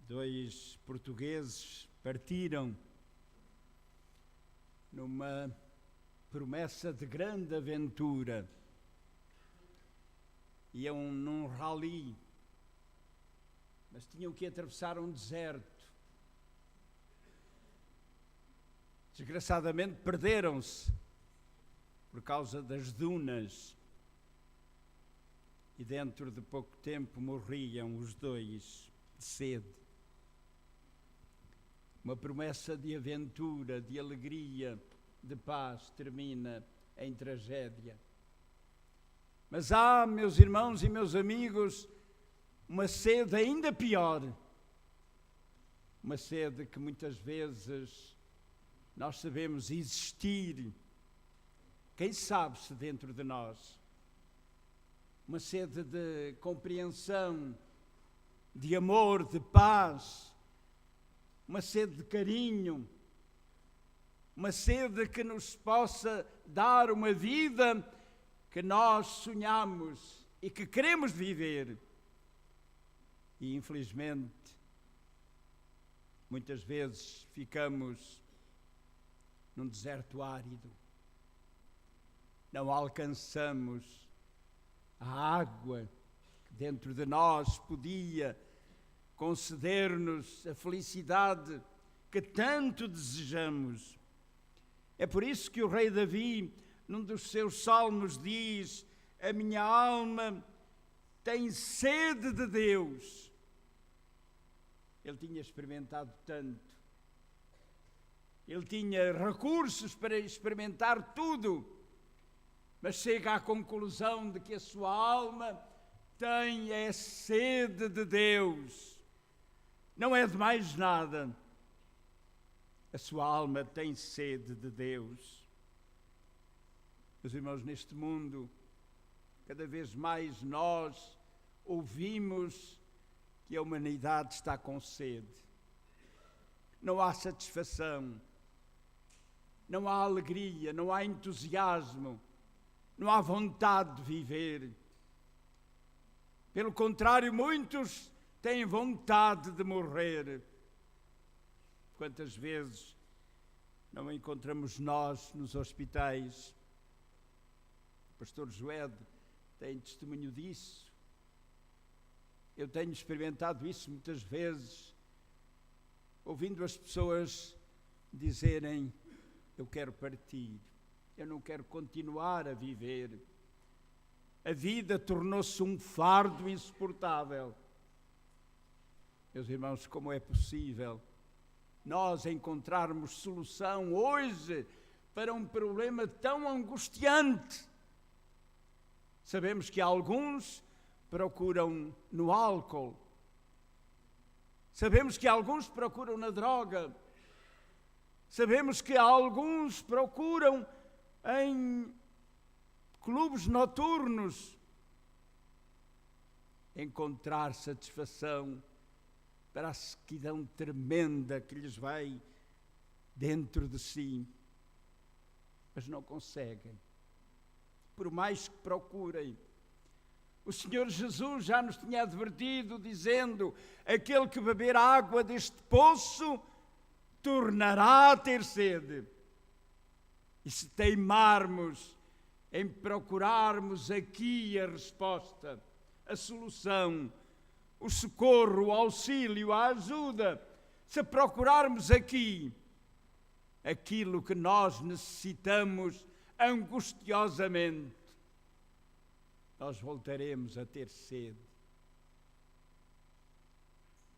Dois portugueses partiram numa promessa de grande aventura. Iam num rally, mas tinham que atravessar um deserto. Desgraçadamente perderam-se por causa das dunas e dentro de pouco tempo morriam os dois de sede. Uma promessa de aventura, de alegria, de paz termina em tragédia. Mas há, meus irmãos e meus amigos, uma sede ainda pior. Uma sede que muitas vezes nós sabemos existir. Quem sabe se dentro de nós. Uma sede de compreensão, de amor, de paz. Uma sede de carinho. Uma sede que nos possa dar uma vida que nós sonhamos e que queremos viver. E infelizmente, muitas vezes ficamos num deserto árido. Não alcançamos a água que dentro de nós podia conceder-nos a felicidade que tanto desejamos. É por isso que o rei Davi, num dos seus salmos, diz: a minha alma tem sede de Deus. Ele tinha experimentado tanto. Ele tinha recursos para experimentar tudo, mas chega à conclusão de que a sua alma tem sede de Deus. Não é de mais nada. A sua alma tem sede de Deus. Meus irmãos, neste mundo, cada vez mais nós ouvimos que a humanidade está com sede. Não há satisfação, não há alegria, não há entusiasmo, não há vontade de viver. Pelo contrário, muitos têm vontade de morrer. Quantas vezes não encontramos nós nos hospitais? O pastor Joed tem testemunho disso. Eu tenho experimentado isso muitas vezes, ouvindo as pessoas dizerem: eu quero partir, eu não quero continuar a viver. A vida tornou-se um fardo insuportável. Meus irmãos, como é possível nós encontrarmos solução hoje para um problema tão angustiante? Sabemos que alguns procuram no álcool. Sabemos que alguns procuram na droga. Sabemos que alguns procuram em clubes noturnos encontrar satisfação para a sequidão tremenda que lhes vai dentro de si. Mas não conseguem. Por mais que procurem. O Senhor Jesus já nos tinha advertido, dizendo: aquele que beber a água deste poço tornará a ter sede. E se teimarmos em procurarmos aqui a resposta, a solução, o socorro, o auxílio, a ajuda, se procurarmos aqui aquilo que nós necessitamos angustiosamente, nós voltaremos a ter sede.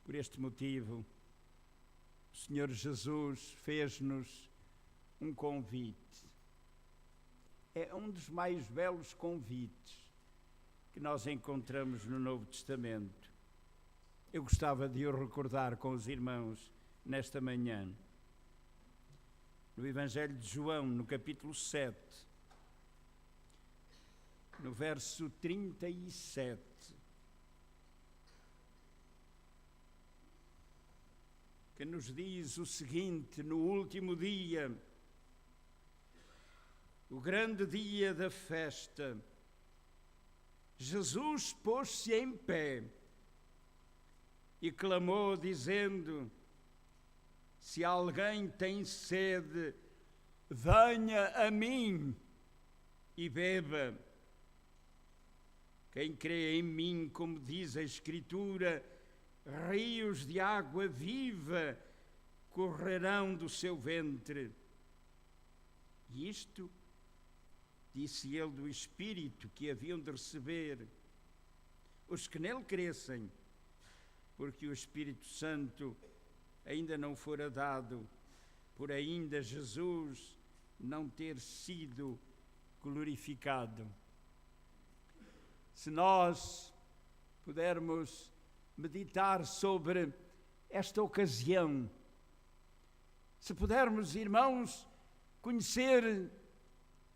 Por este motivo, o Senhor Jesus fez-nos um convite. É um dos mais belos convites que nós encontramos no Novo Testamento. Eu gostava de o recordar com os irmãos nesta manhã. No Evangelho de João, no capítulo 7, no verso 37, que nos diz o seguinte: no último dia, o grande dia da festa, Jesus pôs-se em pé e clamou, dizendo: se alguém tem sede, venha a mim e beba. Quem crê em mim, como diz a Escritura, rios de água viva correrão do seu ventre. E isto disse ele do Espírito que haviam de receber os que nele crescem, porque o Espírito Santo ainda não fora dado, por ainda Jesus não ter sido glorificado. Se nós pudermos meditar sobre esta ocasião, se pudermos, irmãos, conhecer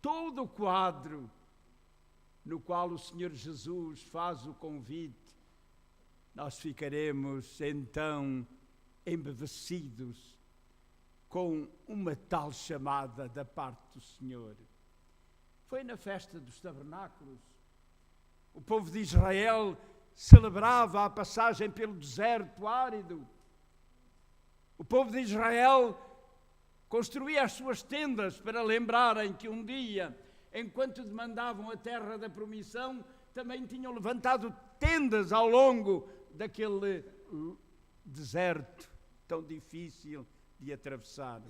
todo o quadro no qual o Senhor Jesus faz o convite, nós ficaremos então embevecidos com uma tal chamada da parte do Senhor. Foi na festa dos tabernáculos. O povo de Israel celebrava a passagem pelo deserto árido. O povo de Israel construía as suas tendas para lembrarem que um dia, enquanto demandavam a terra da promissão, também tinham levantado tendas ao longo daquele deserto tão difícil de atravessar.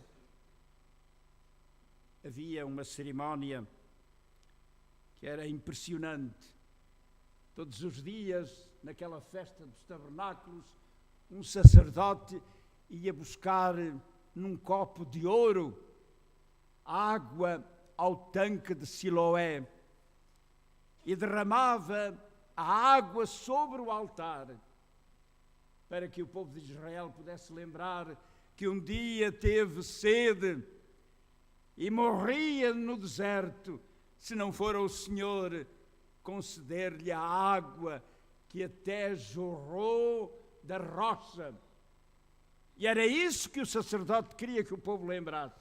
Havia uma cerimónia que era impressionante. Todos os dias, naquela festa dos tabernáculos, um sacerdote ia buscar num copo de ouro água ao tanque de Siloé e derramava a água sobre o altar para que o povo de Israel pudesse lembrar que um dia teve sede e morria no deserto se não fora o Senhor conceder-lhe a água que até jorrou da rocha. E era isso que o sacerdote queria que o povo lembrasse.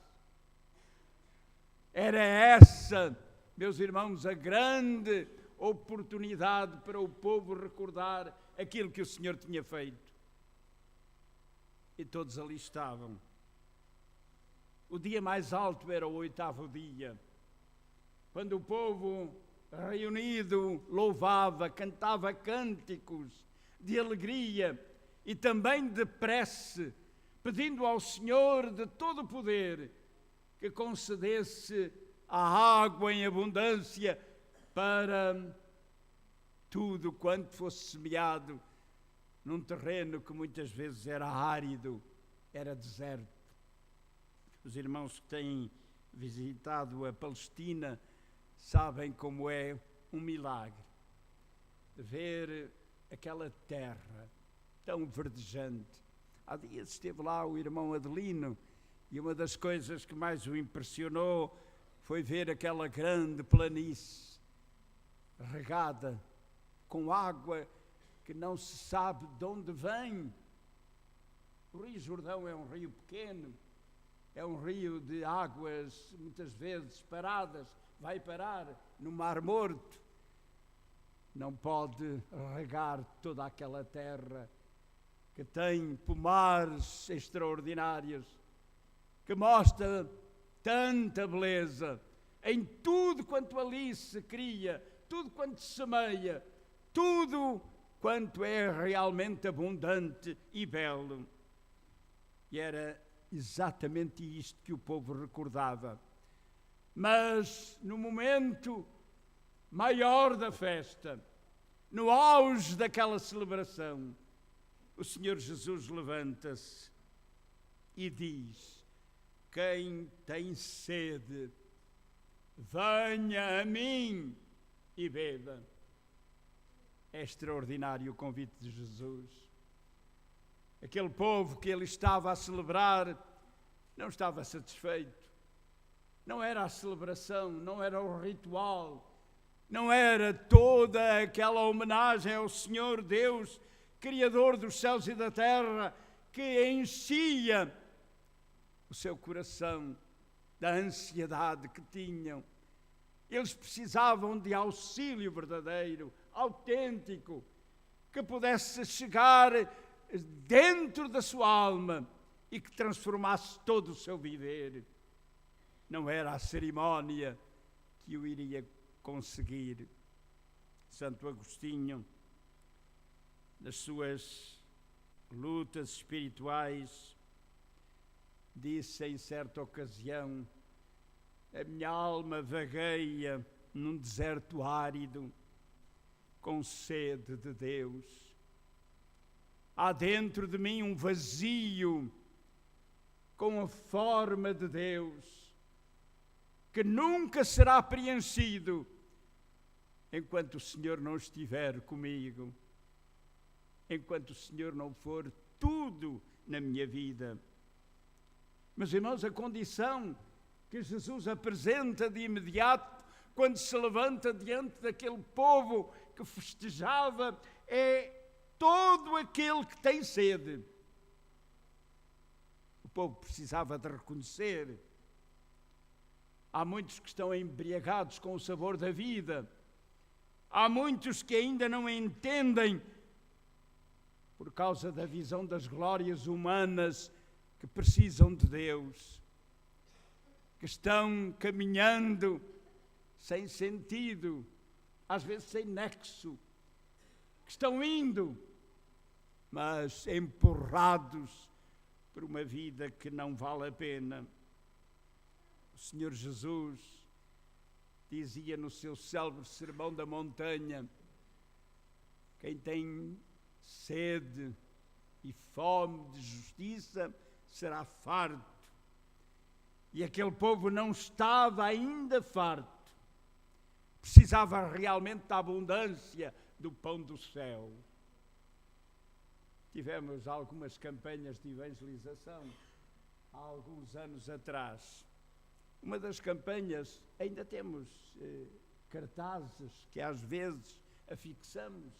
Era essa, meus irmãos, a grande oportunidade para o povo recordar aquilo que o Senhor tinha feito. E todos ali estavam. O dia mais alto era o 8º dia, quando o povo reunido louvava, cantava cânticos de alegria e também de prece, pedindo ao Senhor de todo o poder que concedesse a água em abundância para tudo quanto fosse semeado num terreno que muitas vezes era árido, era deserto. Os irmãos que têm visitado a Palestina sabem como é um milagre de ver aquela terra tão verdejante. Há dias esteve lá o irmão Adelino e uma das coisas que mais o impressionou foi ver aquela grande planície regada com água que não se sabe de onde vem. O Rio Jordão é um rio pequeno, é um rio de águas muitas vezes paradas, vai parar no Mar Morto. Não pode regar toda aquela terra que tem pomares extraordinários, que mostra tanta beleza em tudo quanto ali se cria, tudo quanto se semeia, tudo quanto é realmente abundante e belo. E era exatamente isto que o povo recordava. Mas no momento maior da festa, no auge daquela celebração, o Senhor Jesus levanta-se e diz: quem tem sede, venha a mim e beba. É extraordinário o convite de Jesus. Aquele povo que ele estava a celebrar não estava satisfeito. Não era a celebração, não era o ritual, não era toda aquela homenagem ao Senhor Deus, Criador dos céus e da terra, que enchia o seu coração da ansiedade que tinham. Eles precisavam de auxílio verdadeiro, autêntico, que pudesse chegar dentro da sua alma e que transformasse todo o seu viver. Não era a cerimónia que o iria conseguir. Santo Agostinho, nas suas lutas espirituais, disse em certa ocasião: a minha alma vagueia num deserto árido, com sede de Deus. Há dentro de mim um vazio com a forma de Deus, que nunca será preenchido enquanto o Senhor não estiver comigo, enquanto o Senhor não for tudo na minha vida. Meus irmãos, a condição que Jesus apresenta de imediato, quando se levanta diante daquele povo que festejava, é todo aquele que tem sede. O povo precisava de reconhecer. Há muitos que estão embriagados com o sabor da vida. Há muitos que ainda não entendem, por causa da visão das glórias humanas, que precisam de Deus, que estão caminhando sem sentido, às vezes sem nexo, que estão indo, mas empurrados por uma vida que não vale a pena. O Senhor Jesus dizia no seu célebre Sermão da Montanha: quem tem sede e fome de justiça será farto. E aquele povo não estava ainda farto. Precisava realmente da abundância do pão do céu. Tivemos algumas campanhas de evangelização há alguns anos atrás. Uma das campanhas, ainda temos cartazes que às vezes afixamos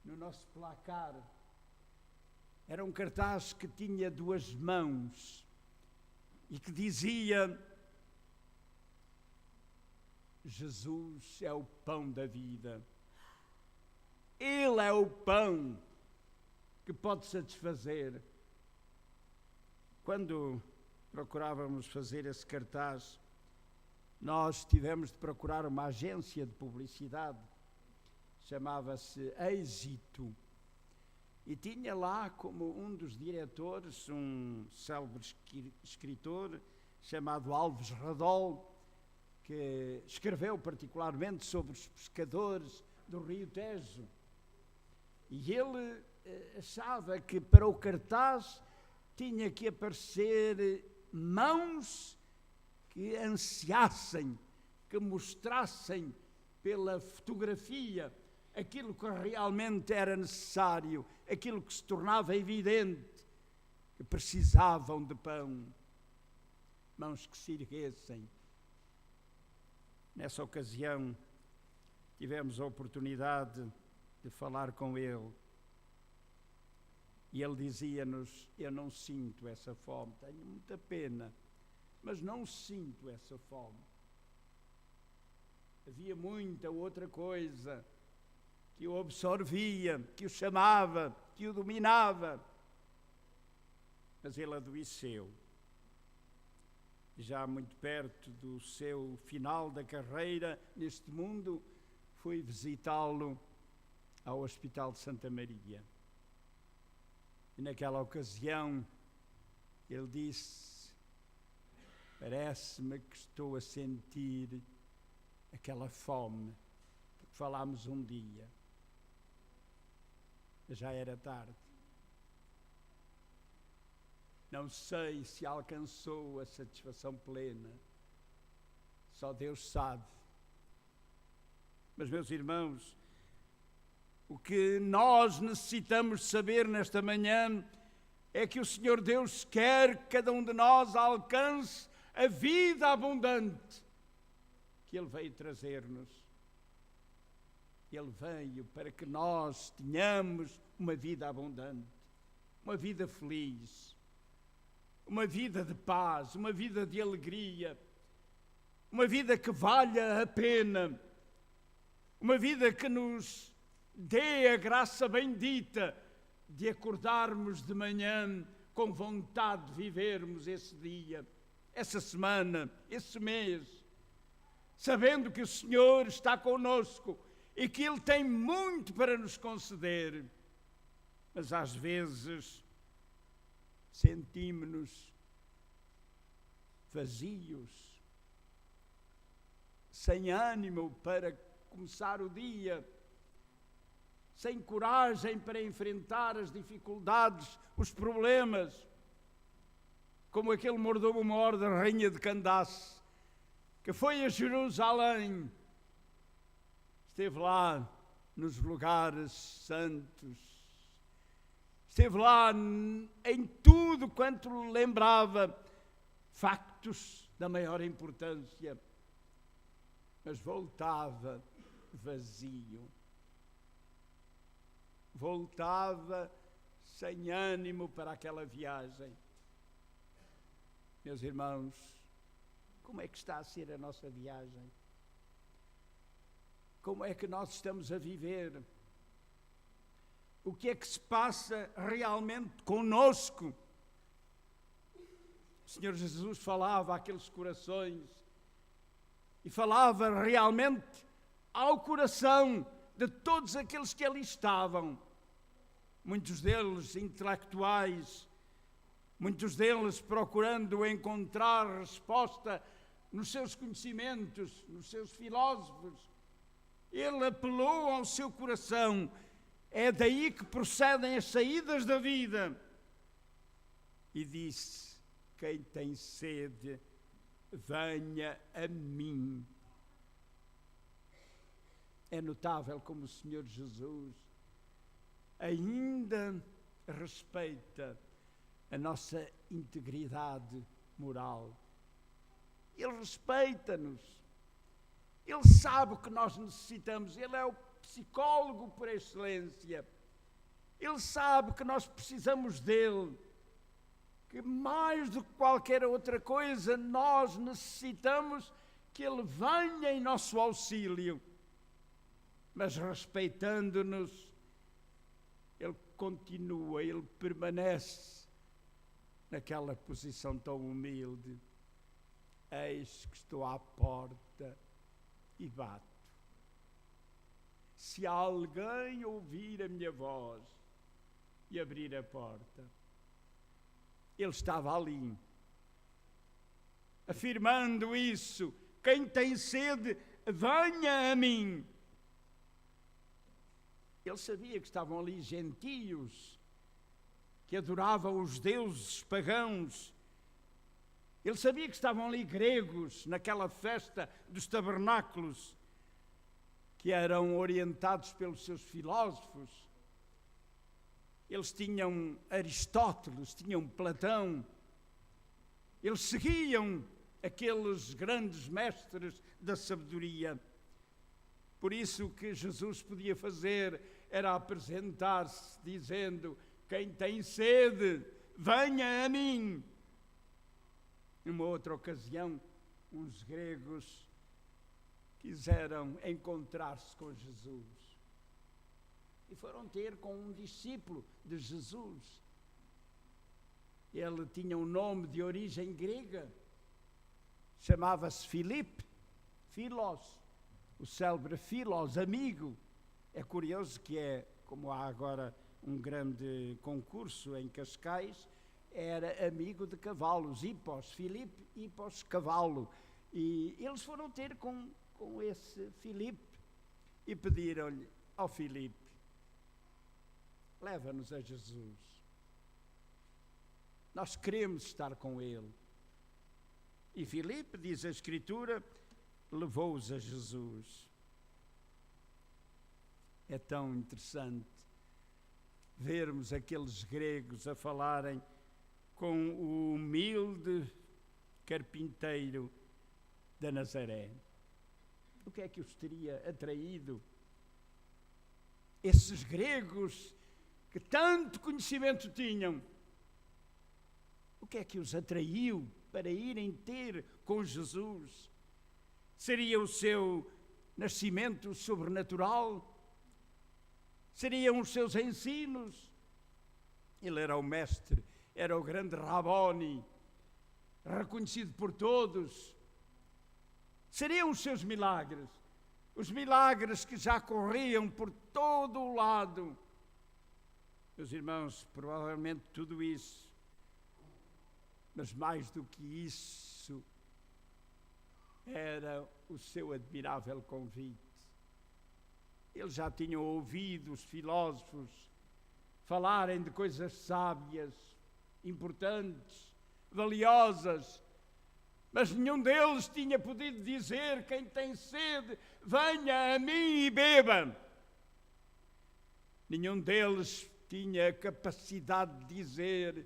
no nosso placar. Era um cartaz que tinha duas mãos e que dizia: Jesus é o pão da vida. Ele é o pão que pode satisfazer. Quando procurávamos fazer esse cartaz, nós tivemos de procurar uma agência de publicidade, chamava-se Êxito, e tinha lá como um dos diretores um célebre escritor chamado Alves Radol, que escreveu particularmente sobre os pescadores do Rio Tejo. E ele achava que para o cartaz tinha que aparecer mãos que ansiassem, que mostrassem pela fotografia aquilo que realmente era necessário, aquilo que se tornava evidente, que precisavam de pão. Mãos que se erguessem. Nessa ocasião, tivemos a oportunidade de falar com ele. E ele dizia-nos: eu não sinto essa fome, tenho muita pena, mas não sinto essa fome. Havia muita outra coisa que o absorvia, que o chamava, que o dominava. Mas ele adoeceu. Já muito perto do seu final da carreira neste mundo, fui visitá-lo ao Hospital de Santa Maria. E naquela ocasião ele disse: parece-me que estou a sentir aquela fome de que falámos um dia. Já era tarde. Não sei se alcançou a satisfação plena. Só Deus sabe. Mas, meus irmãos, o que nós necessitamos saber nesta manhã é que o Senhor Deus quer que cada um de nós alcance a vida abundante que Ele veio trazer-nos. Ele veio para que nós tenhamos uma vida abundante, uma vida feliz, uma vida de paz, uma vida de alegria, uma vida que valha a pena, uma vida que nos dê a graça bendita de acordarmos de manhã com vontade de vivermos esse dia, essa semana, esse mês, sabendo que o Senhor está conosco e que Ele tem muito para nos conceder. Mas às vezes sentimos-nos vazios, sem ânimo para começar o dia, sem coragem para enfrentar as dificuldades, os problemas, como aquele mordomo-mor da rainha de Candace, que foi a Jerusalém, esteve lá nos lugares santos, esteve lá em tudo quanto lembrava factos da maior importância, mas voltava vazio. Voltava sem ânimo para aquela viagem. Meus irmãos, como é que está a ser a nossa viagem? Como é que nós estamos a viver? O que é que se passa realmente conosco? O Senhor Jesus falava àqueles corações e falava realmente ao coração de todos aqueles que ali estavam, muitos deles intelectuais, muitos deles procurando encontrar resposta nos seus conhecimentos, nos seus filósofos. Ele apelou ao seu coração. É daí que procedem as saídas da vida. E disse: quem tem sede, venha a mim. É notável como o Senhor Jesus ainda respeita a nossa integridade moral. Ele respeita-nos. Ele sabe o que nós necessitamos. Ele é o psicólogo por excelência. Ele sabe que nós precisamos dele. Que mais do que qualquer outra coisa, nós necessitamos que ele venha em nosso auxílio. Mas respeitando-nos, ele continua, ele permanece naquela posição tão humilde. Eis que estou à porta e bato. Se alguém ouvir a minha voz e abrir a porta. Ele estava ali, afirmando isso: quem tem sede, venha a mim. Ele sabia que estavam ali gentios, que adoravam os deuses pagãos. Ele sabia que estavam ali gregos, naquela festa dos tabernáculos, que eram orientados pelos seus filósofos. Eles tinham Aristóteles, tinham Platão. Eles seguiam aqueles grandes mestres da sabedoria. Por isso o que Jesus podia fazer era apresentar-se dizendo: quem tem sede, venha a mim. Numa outra ocasião, uns gregos quiseram encontrar-se com Jesus e foram ter com um discípulo de Jesus. Ele tinha um nome de origem grega, chamava-se Filipe, Filos, o célebre Filos, amigo. É curioso que como há agora um grande concurso em Cascais, era amigo de cavalos, Hipos, Filipe, Hipos, cavalo. E eles foram ter com esse Filipe e pediram-lhe: ao Filipe, leva-nos a Jesus. Nós queremos estar com ele. E Filipe, diz a Escritura, levou-os a Jesus. É tão interessante vermos aqueles gregos a falarem com o humilde carpinteiro da Nazaré. O que é que os teria atraído? Esses gregos que tanto conhecimento tinham, o que é que os atraiu para irem ter com Jesus? Seria o seu nascimento sobrenatural? Seriam os seus ensinos? Ele era o mestre, era o grande Raboni, reconhecido por todos. Seriam os seus milagres, os milagres que já corriam por todo o lado. Meus irmãos, provavelmente tudo isso, mas mais do que isso, era o seu admirável convite. Eles já tinham ouvido os filósofos falarem de coisas sábias, importantes, valiosas, mas nenhum deles tinha podido dizer: quem tem sede, venha a mim e beba. Nenhum deles tinha a capacidade de dizer: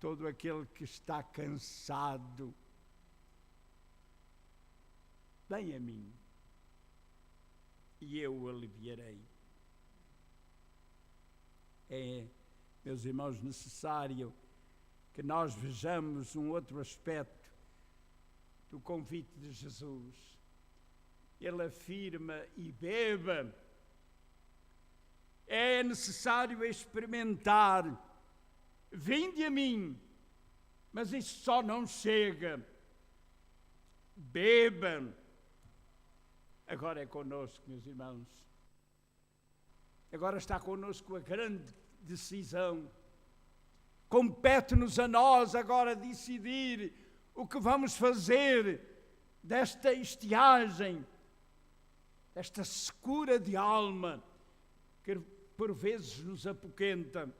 todo aquele que está cansado, vem a mim e eu o aliviarei. É, meus irmãos, necessário que nós vejamos um outro aspecto do convite de Jesus. Ele afirma: e beba. É necessário experimentar. Vinde a mim, mas isso só não chega. Beba. Agora é conosco, meus irmãos. Agora está conosco a grande decisão. Compete-nos a nós agora decidir o que vamos fazer desta estiagem, desta secura de alma que por vezes nos apoquenta.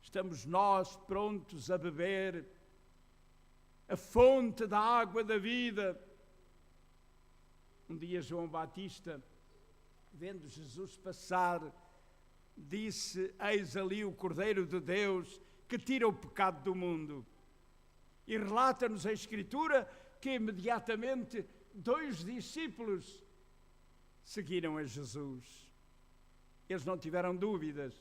Estamos nós prontos a beber a fonte da água da vida. Um dia João Batista, vendo Jesus passar, disse: eis ali o Cordeiro de Deus que tira o pecado do mundo. E relata-nos a Escritura que imediatamente 2 discípulos seguiram a Jesus. Eles não tiveram dúvidas.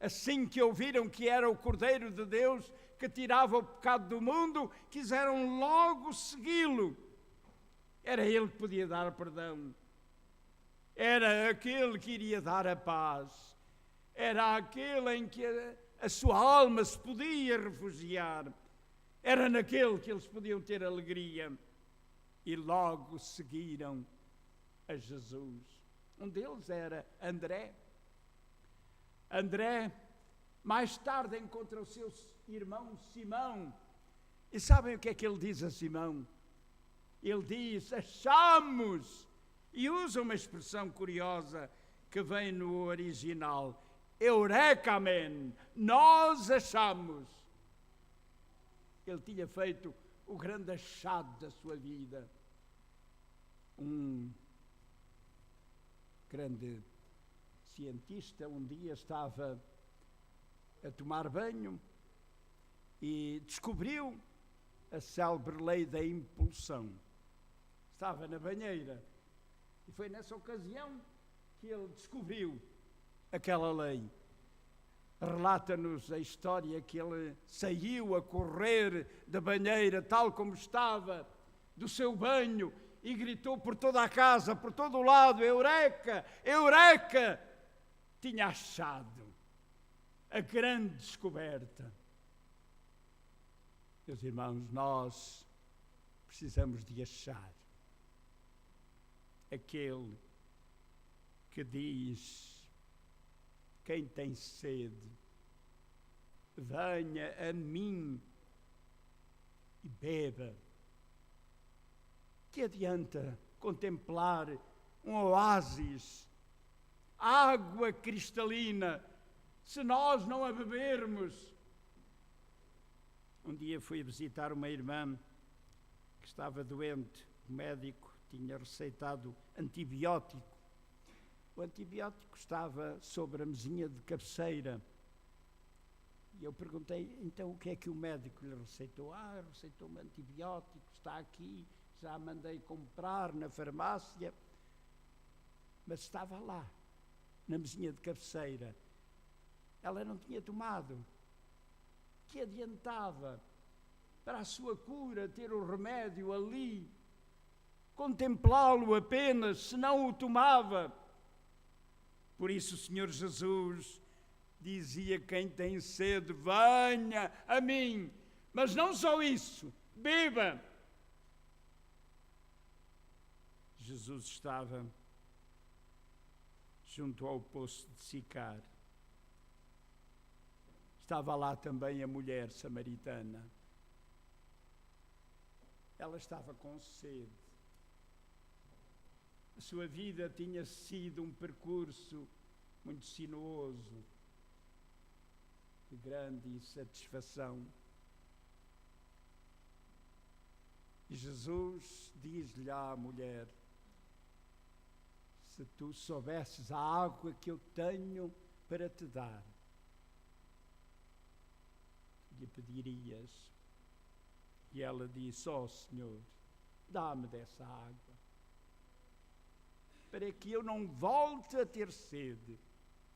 Assim que ouviram que era o Cordeiro de Deus que tirava o pecado do mundo, quiseram logo segui-lo. Era ele que podia dar perdão. Era aquele que iria dar a paz. Era aquele em que a sua alma se podia refugiar. Era naquele que eles podiam ter alegria. E logo seguiram a Jesus. Um deles era André. André, mais tarde, encontra o seu irmão Simão. E sabem o que é que ele diz a Simão? Ele diz: achamos. E usa uma expressão curiosa que vem no original: Eurekamen, nós achamos. Ele tinha feito o grande achado da sua vida. Um grande cientista um dia estava a tomar banho e descobriu a célebre lei da impulsão. Estava na banheira e foi nessa ocasião que ele descobriu aquela lei. Relata-nos a história que ele saiu a correr da banheira, tal como estava, do seu banho, e gritou por toda a casa, por todo o lado: Eureka! Eureka! Tinha achado a grande descoberta. Meus irmãos, nós precisamos de achar aquele que diz: quem tem sede, venha a mim e beba. Que adianta contemplar um oásis, água cristalina, se nós não a bebermos? Um dia fui visitar uma irmã que estava doente. O médico tinha receitado antibiótico. O antibiótico estava sobre a mesinha de cabeceira. E eu perguntei: então o que é que o médico lhe receitou? Receitou-me antibiótico, está aqui, já mandei comprar na farmácia. Mas estava lá, na mesinha de cabeceira. Ela não tinha tomado. Que adiantava para a sua cura ter o remédio ali, contemplá-lo apenas, se não o tomava? Por isso o Senhor Jesus dizia: quem tem sede, venha a mim. Mas não só isso, beba. Jesus estava junto ao poço de Sicar. Estava lá também a mulher samaritana. Ela estava com sede. A sua vida tinha sido um percurso muito sinuoso, de grande insatisfação. E Jesus diz-lhe à mulher: se tu soubesses a água que eu tenho para te dar, lhe pedirias. E ela disse: ó Senhor, dá-me dessa água, para que eu não volte a ter sede.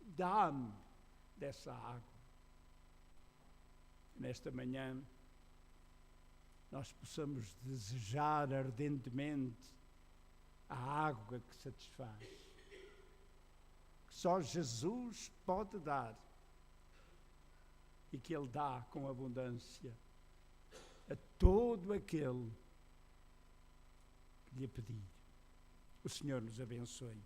Dá-me dessa água. Nesta manhã, nós possamos desejar ardentemente a água que satisfaz, que só Jesus pode dar e que Ele dá com abundância a todo aquele que lhe pedir. O Senhor nos abençoe.